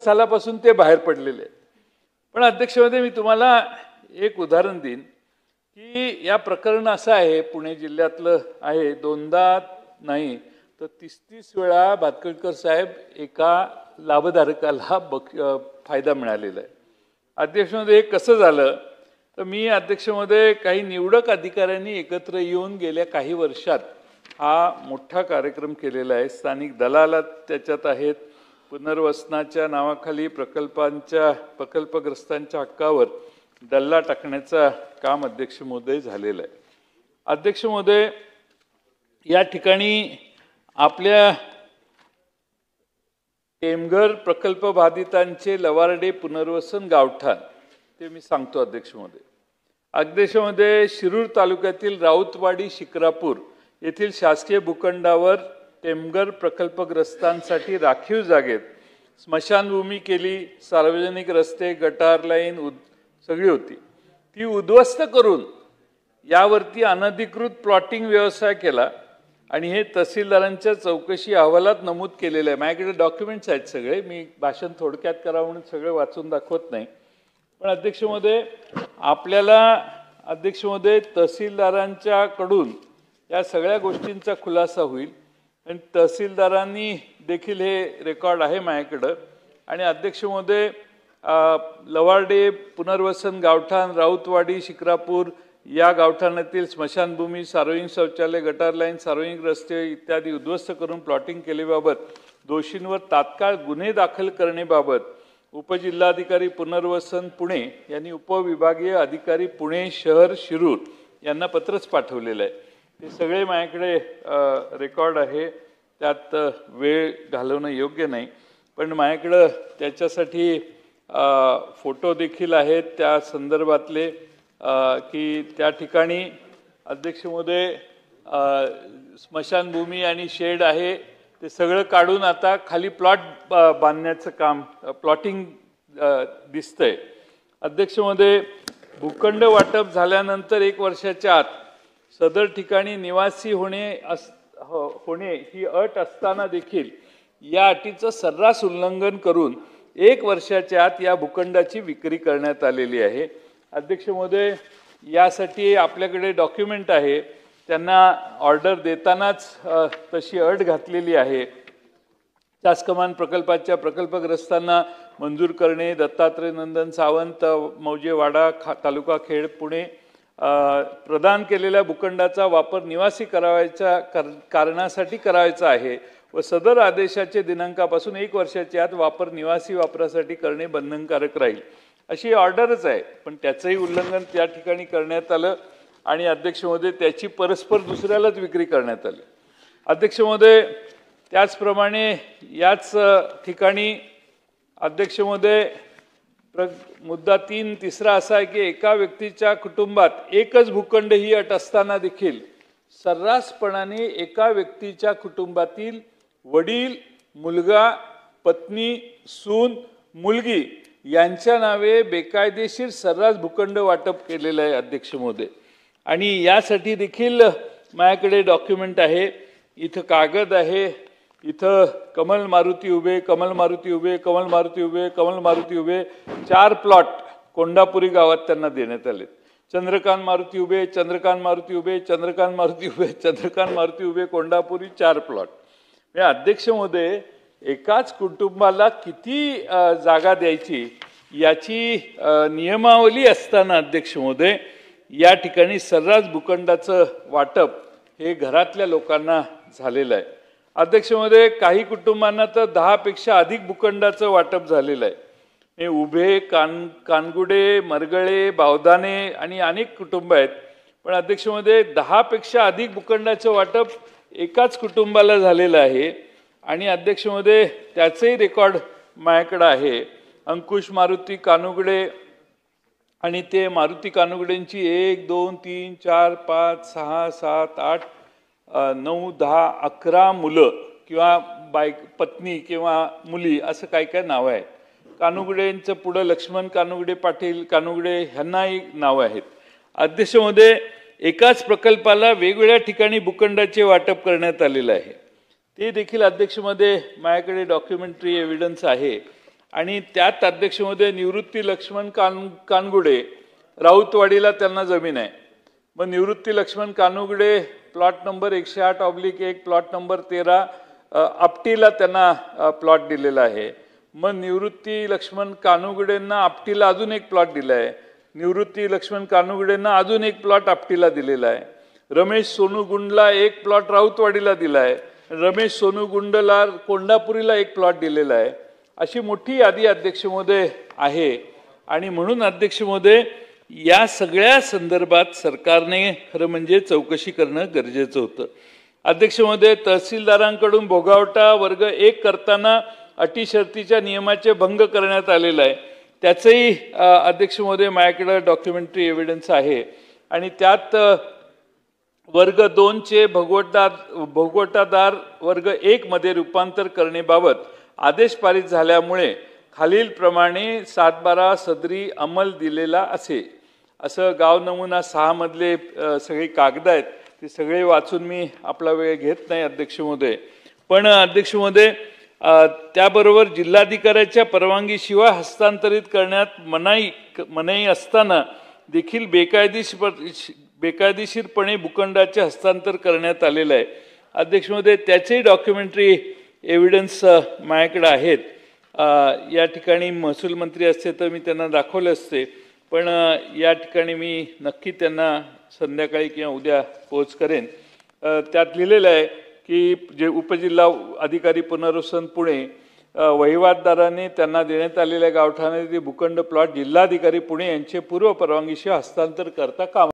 सालापासून ते बाहेर पडलेले आहेत। पण अध्यक्षमध्ये मी तुम्हाला एक उदाहरण देईन की या प्रकरण असं आहे, पुणे जिल्ह्यातलं आहे, दोनदा नाही तर 30 वेळा भातखळकर साहेब एका लाभधारकाला फायदा मिळालेला आहे। अध्यक्षमध्ये हे कसं झालं तर मी अध्यक्षमध्ये काही निवडक अधिकाऱ्यांनी एकत्र येऊन गेल्या काही वर्षात हा मोठा कार्यक्रम केलेला आहे। स्थानिक दलाला त्याच्यात आहेत, पुनर्वसनाच्या नावाखाली प्रकल्पग्रस्तांच्या हक्कावर डल्ला टाकण्याचा काम अध्यक्ष महोदय झालेलं आहे। अध्यक्ष महोदय, या ठिकाणी आपल्या टेमघर प्रकल्प बाधितांचे लवारडे पुनर्वसन गावठाण ते मी सांगतो अध्यक्ष महोदय। अध्यक्ष महोदय, शिरूर तालुक्यातील राऊतवाडी शिक्रापूर येथील शासकीय भूखंडावर टेमघर प्रकल्पग्रस्तांसाठी राखीव जागेत स्मशानभूमी केली, सार्वजनिक रस्ते, गटार लाईन सगळी होती, ती उद्ध्वस्त करून यावरती अनधिकृत प्लॉटिंग व्यवसाय केला आणि हे तहसीलदारांच्या चौकशी अहवालात नमूद केलेलं आहे। माझ्याकडे डॉक्युमेंट्स आहेत सगळे, मी भाषण थोडक्यात करावं म्हणून सगळे वाचून दाखवत नाही। पण अध्यक्ष महोदय, आपल्याला अध्यक्ष महोदय तहसीलदारांच्याकडून या सगळ्या गोष्टींचा खुलासा होईल आणि तहसीलदारांनी देखील हे रेकॉर्ड आहे माझ्याकडं। आणि अध्यक्ष महोदय, लवारडे पुनर्वसन गावठाण, राऊतवाडी शिक्रापूर या गावठाणातील स्मशानभूमी, सार्वजनिक शौचालय, गटार लाईन, सार्वजनिक रस्ते इत्यादी उद्ध्वस्त करून प्लॉटिंग केल्याबाबत दोषींवर तात्काळ गुन्हे दाखल करण्याबाबत उपजिल्हाधिकारी पुनर्वसन पुणे यांनी उपविभागीय अधिकारी पुणे शहर शिरूर यांना पत्रच पाठवलेलं आहे। ते सगळे माझ्याकडे रेकॉर्ड आहे, त्यात वेळ घालवणं योग्य नाही, पण माझ्याकडं त्याच्यासाठी फोटो देखील आहेत त्या संदर्भातले की त्या ठिकाणी अध्यक्ष महोदय स्मशानभूमी आणि शेड आहे ते सगळं काढून आता खाली प्लॉट बांधण्याचं काम प्लॉटिंग दिसतंय। अध्यक्ष महोदय, भूखंड वाटप झाल्यानंतर 1 वर्षाच्या आत सदर ठिकाणी निवासी होणे ही अट असताना देखील या अटीचं सर्रास उल्लंघन करून 1 वर्षाच्या आत या भूखंडाची विक्री करण्यात आलेली आहे। अध्यक्ष महोदय, यासाठी आपल्याकडे डॉक्युमेंट आहे, त्यांना ऑर्डर देतानाच तशी अट घातलेली आहे। चासकमान प्रकल्पाच्या प्रकल्पग्रस्तांना मंजूर करणे, दत्तात्रय नंदन सावंत, मौजेवाडा तालुका खेड पुणे प्रदान केलेल्या भूखंडाचा वापर निवासी कारणासाठी करायचा आहे व सदर आदेशाचे दिनांकापासून 1 वर्षाच्या आत वापर निवासी वापरासाठी करणे बंधनकारक राहील अशी ऑर्डरच आहे। पण त्याचंही उल्लंघन त्या ठिकाणी करण्यात आलं आणि अध्यक्ष महोदय त्याची परस्पर दुसऱ्यालाच विक्री करण्यात आली। अध्यक्ष महोदय, त्याचप्रमाणे याच ठिकाणी अध्यक्ष महोदय मुद्दा 3 तिसरा असा आहे की एका व्यक्तीच्या कुटुंबात एकच भूखंड ही अट असताना देखील सर्रासपणाने एका व्यक्तीच्या कुटुंबातील वडील, मुलगा, पत्नी, सून, मुलगी यांच्या नावे बेकायदेशीर सर्रास भूखंड वाटप केलेलं आहे अध्यक्ष महोदय। आणि यासाठी देखील माझ्याकडे डॉक्युमेंट आहे, इथं कागद आहे, इथं कमल मारुती उभे, कमल मारुती उभे, कमल मारुती उभे, कमल मारुती उभे 4 प्लॉट कोंडापुरी गावात त्यांना देण्यात आले। चंद्रकांत मारुती उभे, चंद्रकांत मारुती उभे, चंद्रकांत मारुती उभे, चंद्रकांत मारुती उभे, कोंडापुरी 4 प्लॉट। म्हणजे अध्यक्ष महोदय, एकाच कुटुंबाला किती जागा द्यायची याची नियमावली असताना अध्यक्ष महोदय या ठिकाणी सर्रास भूखंडाचं वाटप हे घरातल्या लोकांना झालेलं आहे। अध्यक्ष महोदय, काही कुटुंबांना तर 10 पेक्षा अधिक भूखंडाचं वाटप झालेलं आहे। हे उभे, कानगुडे, मरगळे, बावदाने आणि अनेक कुटुंब आहेत। पण अध्यक्ष महोदय 10 पेक्षा अधिक भूखंडाचं वाटप एकाच कुटुंबाला झालेलं आहे आणि अध्यक्ष महोदय त्याचंही रेकॉर्ड माझ्याकडे आहे। अंकुश मारुती कानुगडे आणि ते मारुती कानुगडेंची 1 2 3 4 5 6 7 8 9 10 11 मुलं किंवा पत्नी किंवा मुली असं काय काय नावं आहेत। कानुगडेंचं पुढं लक्ष्मण कानुगडे, पाटील कानुगडे ह्यांनाही नावं आहेत। अध्यक्ष महोदय, एकाच प्रकल्पाला वेगवेगळ्या ठिकाणी भूखंडाचे वाटप करण्यात आलेलं आहे। ते देखील अध्यक्ष महोदय माझ्याकडे डॉक्युमेंटरी एव्हिडन्स आहे आणि त्यात अध्यक्ष महोदय निवृत्ती लक्ष्मण कानगुडे राऊतवाडीला त्यांना जमीन आहे. मग Nivrutti Laxman Kangude plot number 108/1 plot number 13 आपटीला त्यांना प्लॉट दिलेला आहे. मग निवृत्ती लक्ष्मण कानगुडेंना आपटीला अजून एक प्लॉट दिला आहे. निवृत्ती लक्ष्मण कानगुडेंना अजून एक प्लॉट आपटीला दिलेला आहे. रमेश सोनूगुंडला एक प्लॉट राऊतवाडीला दिला आहे. रमेश सोनूगुंडला कोंडापुरीला एक प्लॉट दिलेला आहे. अशी मोठी यादी अध्यक्ष महोदय आहे. आणि म्हणून अध्यक्ष महोदय या सगळ्या संदर्भात सरकारने खरं म्हणजे चौकशी करणं गरजेचं होतं. अध्यक्ष महोदय तहसीलदारांकडून भोगावटा वर्ग 1 करताना अटी शर्तीच्या नियमाचे भंग करण्यात आलेला आहे. त्याचंही अध्यक्ष महोदय माझ्याकडे डॉक्युमेंटरी एव्हिडन्स आहे. आणि त्यात वर्ग 2चे भोगवटादार वर्ग 1 मध्ये रूपांतर करण्याबाबत आदेश पारित झाल्यामुळे खालीलप्रमाणे 7/12 सदरी अंमल दिलेला असे. असं गाव नमुना 6 मधले सगळे कागद आहेत. ते सगळे वाचून मी आपला वेळ घेत नाही अध्यक्ष महोदय. पण अध्यक्ष महोदय त्याबरोबर जिल्हाधिकाऱ्याच्या परवानगीशिवाय हस्तांतरित करण्यात मनाई असताना देखील बेकायदेशीरपणे भूखंडाचे हस्तांतर करण्यात आलेलं आहे. अध्यक्ष महोदय त्याचे डॉक्युमेंटरी एव्हिडन्स माझ्याकडे आहेत. या ठिकाणी महसूल मंत्री असते तर मी त्यांना दाखवले असते. पण या ठिकाणी मी नक्की त्यांना संध्याकाळी किंवा उद्या पोच करेन. त्यात लिहिलेलं आहे की जे उपजिल्हा अधिकारी पुनर्वसन पुणे वहिवाटदाराने त्यांना देण्यात आलेल्या गावठाणाचे भूखंड प्लॉट जिल्हाधिकारी पुणे यांचे पूर्व परवानगीशिवाय हस्तांतर करता कामा